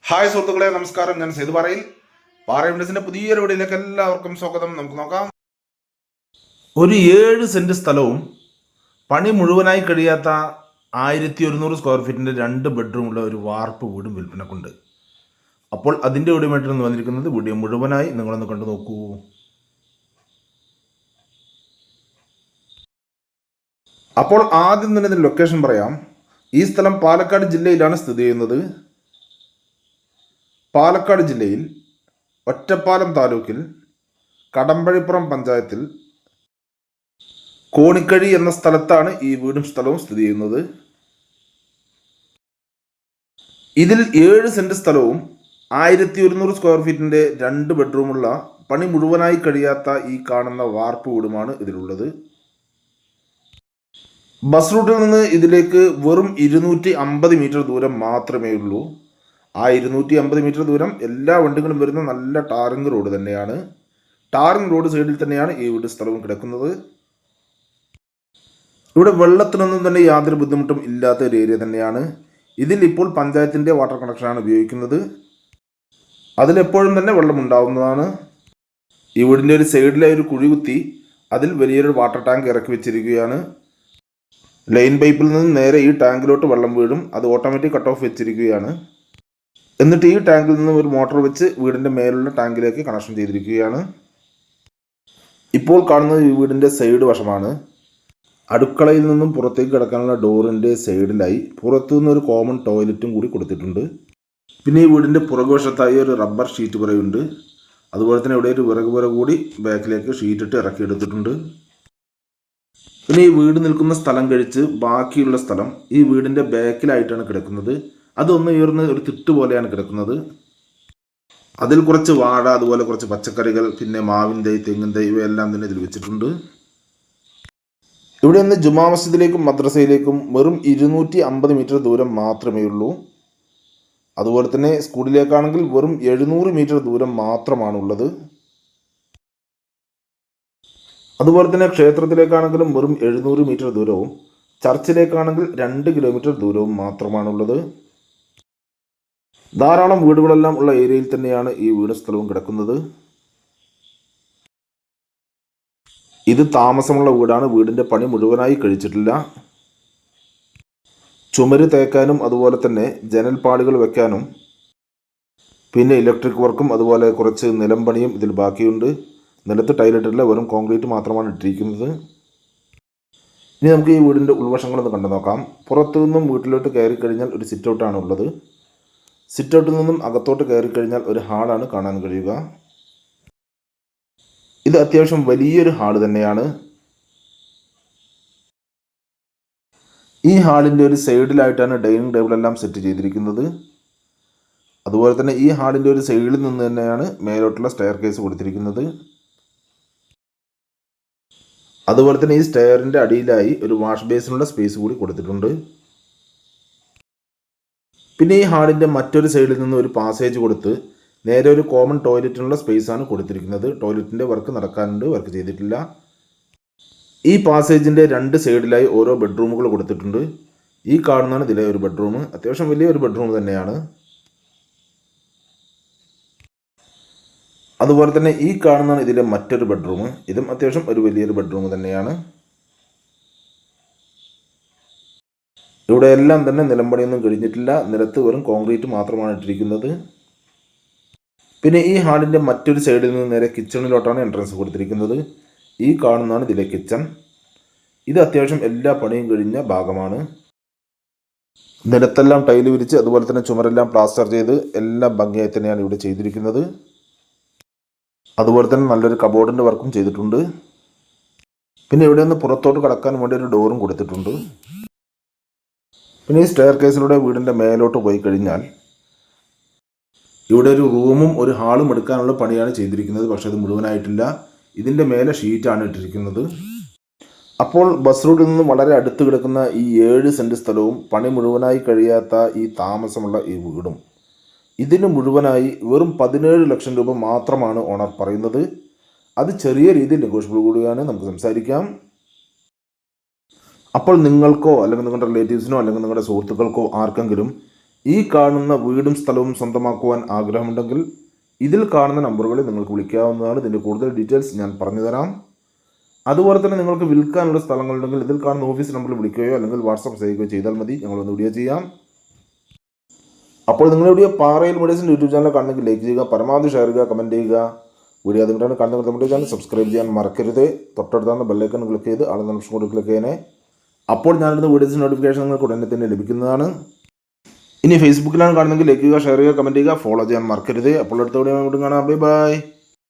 Hi സുഹൃത്തുക്കളെ, നമസ്കാരം. ഞാൻ സേതു പാറയിൽ പാറയുടെ പുതിയൊരു വീഡിയോയിലേക്ക് എല്ലാവർക്കും സ്വാഗതം. നമുക്ക് നോക്കാം. ഒരു 7 സെന്റ് സ്ഥലവും പണി മുഴുവനായി കഴിയാത്ത 1100 സ്ക്വയർ ഫീറ്റിൻ്റെ 2 ബെഡ്റൂമുള്ള ഒരു വാർപ്പ് വീടും വിൽപ്പനക്കുണ്ട്. അപ്പോൾ അതിൻ്റെ വീഡിയോമായിട്ടാണ് വന്നിരിക്കുന്നത്. വീഡിയോ മുഴുവനായി നിങ്ങളൊന്ന് കണ്ടു നോക്കൂ. അപ്പോൾ ആദ്യം തന്നെ ഇതിൻ്റെ ലൊക്കേഷൻ പറയാം. ഈ സ്ഥലം പാലക്കാട് ജില്ലയിലാണ് സ്ഥിതി ചെയ്യുന്നത്. പാലക്കാട് ജില്ലയിൽ ഒറ്റപ്പാലം താലൂക്കിൽ കടമ്പഴിപ്പുറം പഞ്ചായത്തിൽ കോണിക്കഴി എന്ന സ്ഥലത്താണ് ഈ വീടും സ്ഥലവും സ്ഥിതി ചെയ്യുന്നത്. ഇതിൽ 7 സെന്റ് സ്ഥലവും 1100 സ്ക്വയർ ഫീറ്റിൻ്റെ 2 ബെഡ്റൂമുള്ള പണി മുഴുവനായി കഴിയാത്ത ഈ കാണുന്ന വാർപ്പ് വീടുമാണ് ഇതിലുള്ളത്. ബസ് റൂട്ടിൽ നിന്ന് ഇതിലേക്ക് വെറും 250 മീറ്റർ ദൂരം മാത്രമേ ഉള്ളൂ. ആ 250 മീറ്റർ ദൂരം എല്ലാ വണ്ടികളും വരുന്ന നല്ല ടാറിംഗ് റോഡ് തന്നെയാണ്. ടാറിംഗ് റോഡ് സൈഡിൽ തന്നെയാണ് ഈ വീട് സ്ഥലവും കിടക്കുന്നത്. ഇവിടെ വെള്ളത്തിനൊന്നും തന്നെ യാതൊരു ബുദ്ധിമുട്ടും ഇല്ലാത്ത ഒരു ഏരിയ തന്നെയാണ്. ഇതിൽ ഇപ്പോൾ പഞ്ചായത്തിൻ്റെ വാട്ടർ കണക്ഷനാണ് ഉപയോഗിക്കുന്നത്. അതിലെപ്പോഴും തന്നെ വെള്ളം ഉണ്ടാവുന്നതാണ്. ഈ വീടിൻ്റെ ഒരു സൈഡിലായി ഒരു കുഴി കുത്തി അതിൽ വലിയൊരു വാട്ടർ ടാങ്ക് ഇറക്കി വെച്ചിരിക്കുകയാണ്. ലൈൻ പൈപ്പിൽ നിന്ന് നേരെ ഈ ടാങ്കിലോട്ട് വെള്ളം വീഴും. അത് ഓട്ടോമാറ്റിക് കട്ട് ഓഫ് വെച്ചിരിക്കുകയാണ്. എന്നിട്ട് ഈ ടാങ്കിൽ നിന്ന് ഒരു മോട്ടോർ വെച്ച് വീടിൻ്റെ മേലുള്ള ടാങ്കിലേക്ക് കണക്ഷൻ ചെയ്തിരിക്കുകയാണ്. ഇപ്പോൾ കാണുന്നത് ഈ വീടിൻ്റെ സൈഡ് വശമാണ്. അടുക്കളയിൽ നിന്നും പുറത്തേക്ക് കിടക്കാനുള്ള ഡോറിൻ്റെ സൈഡിലായി പുറത്തുനിന്ന് ഒരു കോമൺ ടോയ്ലറ്റും കൂടി കൊടുത്തിട്ടുണ്ട്. പിന്നെ ഈ വീടിൻ്റെ പുറകുവശത്തായി ഒരു റബ്ബർ ഷീറ്റ് പുറയുണ്ട്. അതുപോലെ തന്നെ ഇവിടെ ഒരു വിറക് പുര കൂടി ബാക്കിലേക്ക് ഷീറ്റിട്ട് ഇറക്കിയെടുത്തിട്ടുണ്ട്. പിന്നെ ഈ വീട് നിൽക്കുന്ന സ്ഥലം കഴിച്ച് ബാക്കിയുള്ള സ്ഥലം ഈ വീടിൻ്റെ ബാക്കിലായിട്ടാണ് കിടക്കുന്നത്. അതൊന്ന് ഉയർന്ന് ഒരു തിട്ട് പോലെയാണ് കിടക്കുന്നത്. അതിൽ കുറച്ച് വാഴ, അതുപോലെ കുറച്ച് പച്ചക്കറികൾ, പിന്നെ മാവിൻ തൈ, തെങ്ങിൻ തൈ ഇവയെല്ലാം തന്നെ ഇതിൽ വെച്ചിട്ടുണ്ട്. ഇവിടെ നിന്ന് ജുമാ മസ്ജിദിലേക്കും മദ്രസയിലേക്കും വെറും 250 മീറ്റർ ദൂരം മാത്രമേ ഉള്ളൂ. അതുപോലെ തന്നെ സ്കൂളിലേക്കാണെങ്കിൽ വെറും 700 മീറ്റർ ദൂരം മാത്രമാണുള്ളത്. അതുപോലെ തന്നെ ക്ഷേത്രത്തിലേക്കാണെങ്കിലും വെറും 700 മീറ്റർ ദൂരവും ചർച്ചിലേക്കാണെങ്കിൽ 2 കിലോമീറ്റർ ദൂരവും മാത്രമാണുള്ളത്. ധാരാളം വീടുകളെല്ലാം ഉള്ള ഏരിയയിൽ തന്നെയാണ് ഈ വീട് സ്ഥലവും കിടക്കുന്നത്. ഇത് താമസമുള്ള വീടാണ്. വീടിൻ്റെ പണി മുഴുവനായി കഴിച്ചിട്ടില്ല. ചുമര് തേക്കാനും അതുപോലെ തന്നെ ജനൽപ്പാളികൾ വെക്കാനും പിന്നെ ഇലക്ട്രിക് വർക്കും അതുപോലെ കുറച്ച് നിലം പണിയും ഇതിൽ ബാക്കിയുണ്ട്. നിലത്ത് ടൈലിട്ടില്ല, വെറും കോൺക്രീറ്റ് മാത്രമാണ് ഇട്ടിരിക്കുന്നത്. ഇനി നമുക്ക് ഈ വീടിൻ്റെ ഉൾവശങ്ങളൊന്ന് കണ്ടു നോക്കാം. പുറത്തു നിന്നും വീട്ടിലോട്ട് കയറി കഴിഞ്ഞാൽ ഒരു സിറ്റ് ഔട്ടാണ് ഉള്ളത്. സിറ്റ് ഔട്ടിൽ നിന്നും അകത്തോട്ട് കയറി കഴിഞ്ഞാൽ ഒരു ഹാളാണ് കാണാൻ കഴിയുക. ഇത് അത്യാവശ്യം വലിയൊരു ഹാള് തന്നെയാണ്. ഈ ഹാളിൻ്റെ ഒരു സൈഡിലായിട്ടാണ് ഡൈനിങ് ടേബിളെല്ലാം സെറ്റ് ചെയ്തിരിക്കുന്നത്. അതുപോലെ തന്നെ ഈ ഹാളിൻ്റെ ഒരു സൈഡിൽ നിന്ന് തന്നെയാണ് മേലോട്ടുള്ള സ്റ്റെയർ കേസ് കൊടുത്തിരിക്കുന്നത്. അതുപോലെ തന്നെ ഈ സ്റ്റെയറിൻ്റെ അടിയിലായി ഒരു വാഷ് ബേസിനുള്ള സ്പേസ് കൂടി കൊടുത്തിട്ടുണ്ട്. പിന്നെ ഈ ഹാളിൻ്റെ മറ്റൊരു സൈഡിൽ നിന്ന് ഒരു പാസേജ് കൊടുത്ത് നേരെ ഒരു കോമൺ ടോയ്ലറ്റിനുള്ള സ്പേസാണ് കൊടുത്തിരിക്കുന്നത്. ടോയ്ലറ്റിൻ്റെ വർക്ക് നടക്കാനുണ്ട്, വർക്ക് ചെയ്തിട്ടില്ല. ഈ പാസേജിൻ്റെ 2 സൈഡിലായി ഓരോ ബെഡ്റൂമുകൾ കൊടുത്തിട്ടുണ്ട്. ഈ കാണുന്നതാണ് ഇതിലെ ഒരു ബെഡ്റൂം. അത്യാവശ്യം വലിയൊരു ബെഡ്റൂം തന്നെയാണ്. അതുപോലെ തന്നെ ഈ കാണുന്നതാണ് ഇതിലെ മറ്റൊരു ബെഡ്റൂം. ഇതും അത്യാവശ്യം ഒരു വലിയൊരു ബെഡ്റൂം തന്നെയാണ്. ഇവിടെ എല്ലാം തന്നെ നിലംപണിയൊന്നും കഴിഞ്ഞിട്ടില്ല. നിലത്ത് വെറും കോൺക്രീറ്റ് മാത്രമാണ് ഇട്ടിരിക്കുന്നത്. പിന്നെ ഈ ഹാളിൻ്റെ മറ്റൊരു സൈഡിൽ നിന്ന് നേരെ കിച്ചണിലോട്ടാണ് എൻട്രൻസ് കൊടുത്തിരിക്കുന്നത്. ഈ കാണുന്നതാണ് ഇതിലെ കിച്ചൺ. ഇത് അത്യാവശ്യം എല്ലാ പണിയും കഴിഞ്ഞ ഭാഗമാണ്. നിലത്തെല്ലാം ടൈല് വിരിച്ച് അതുപോലെ തന്നെ ചുമരെല്ലാം പ്ലാസ്റ്റർ ചെയ്ത് എല്ലാം ഭംഗിയായി തന്നെയാണ് ഇവിടെ ചെയ്തിരിക്കുന്നത്. അതുപോലെ തന്നെ നല്ലൊരു കബോർഡിൻ്റെ വർക്കും ചെയ്തിട്ടുണ്ട്. പിന്നെ ഇവിടെ നിന്ന് പുറത്തോട്ട് കടക്കാൻ വേണ്ടി ഒരു ഡോറും കൊടുത്തിട്ടുണ്ട്. പിന്നെ ഈ സ്റ്റെയർ കേസിലൂടെ വീടിൻ്റെ മേലോട്ട് പോയി കഴിഞ്ഞാൽ ഇവിടെ ഒരു റൂമും ഒരു ഹാളും എടുക്കാനുള്ള പണിയാണ് ചെയ്തിരിക്കുന്നത്. പക്ഷേ അത് മുഴുവനായിട്ടില്ല. ഇതിൻ്റെ മേലെ ഷീറ്റാണ് ഇട്ടിരിക്കുന്നത്. അപ്പോൾ ബസ് റൂട്ടിൽ നിന്ന് വളരെ അടുത്ത് കിടക്കുന്ന ഈ 7 സെന്റ് സ്ഥലവും പണി മുഴുവനായി കഴിയാത്ത ഈ താമസമുള്ള ഈ വീടും ഇതിന് മുഴുവനായി വെറും 17 ലക്ഷം രൂപ മാത്രമാണ് ഓണർ പറയുന്നത്. അത് ചെറിയ രീതിയിൽ നെഗോഷ്യബിൾ കൂടിയാണ്. നമുക്ക് സംസാരിക്കാം. അപ്പോൾ നിങ്ങൾക്കോ അല്ലെങ്കിൽ നിങ്ങളുടെ റിലേറ്റീവ്സിനോ അല്ലെങ്കിൽ നിങ്ങളുടെ സുഹൃത്തുക്കൾക്കോ ആർക്കെങ്കിലും ഈ കാണുന്ന വീടും സ്ഥലവും സ്വന്തമാക്കുവാൻ ആഗ്രഹമുണ്ടെങ്കിൽ ഇതിൽ കാണുന്ന നമ്പറുകളിൽ നിങ്ങൾക്ക് വിളിക്കാവുന്നതാണ്. ഇതിൻ്റെ കൂടുതൽ ഡീറ്റെയിൽസ് ഞാൻ പറഞ്ഞു തരാം. അതുപോലെ തന്നെ നിങ്ങൾക്ക് വിൽക്കാനുള്ള സ്ഥലങ്ങളുണ്ടെങ്കിൽ ഇതിൽ കാണുന്ന ഓഫീസ് നമ്പറിൽ വിളിക്കുകയോ അല്ലെങ്കിൽ വാട്സാപ്പ് ചെയ്യുകയോ ചെയ്താൽ മതി. ഞങ്ങളൊന്ന് വീഡിയോ ചെയ്യാം. അപ്പോൾ നിങ്ങൾ വീഡിയോ പാറയിൽ മീഡിയസിൻ്റെ യൂട്യൂബ് ചാനൽ കാണുന്നെങ്കിൽ ലൈക്ക് ചെയ്യുക, പരമാവധി ഷെയർ ചെയ്യുക, കമൻറ്റ് ചെയ്യുക. വീഡിയോ അതുകൊണ്ടാണ് കാണുന്നത് നമ്മുടെ ചാനൽ സബ്സ്ക്രൈബ് ചെയ്യാൻ മറക്കരുത്. തൊട്ടടുത്താണ് ബെല്ലൈക്കൺ ക്ലിക്ക് ചെയ്ത് ആളുടെ ഓപ്ഷൻ കൂടി ക്ലിക്ക് ചെയ്യണേ. അപ്പോൾ ഞാനിടുന്ന വീഡിയോസിൻ്റെ നോട്ടിഫിക്കേഷൻ നിങ്ങൾക്ക് ഉടനെ തന്നെ ലഭിക്കുന്നതാണ്. ഇനി ഫേസ്ബുക്കിലാണ് കാണുന്നെങ്കിൽ ലൈക്ക് ചെയ്യുക, ഷെയർ ചെയ്യുക, കമൻറ്റ് ചെയ്യുക, ഫോളോ ചെയ്യാൻ മറക്കരുത്. അപ്പോൾ അടുത്ത വീഡിയോ കാണാം. Bye bye.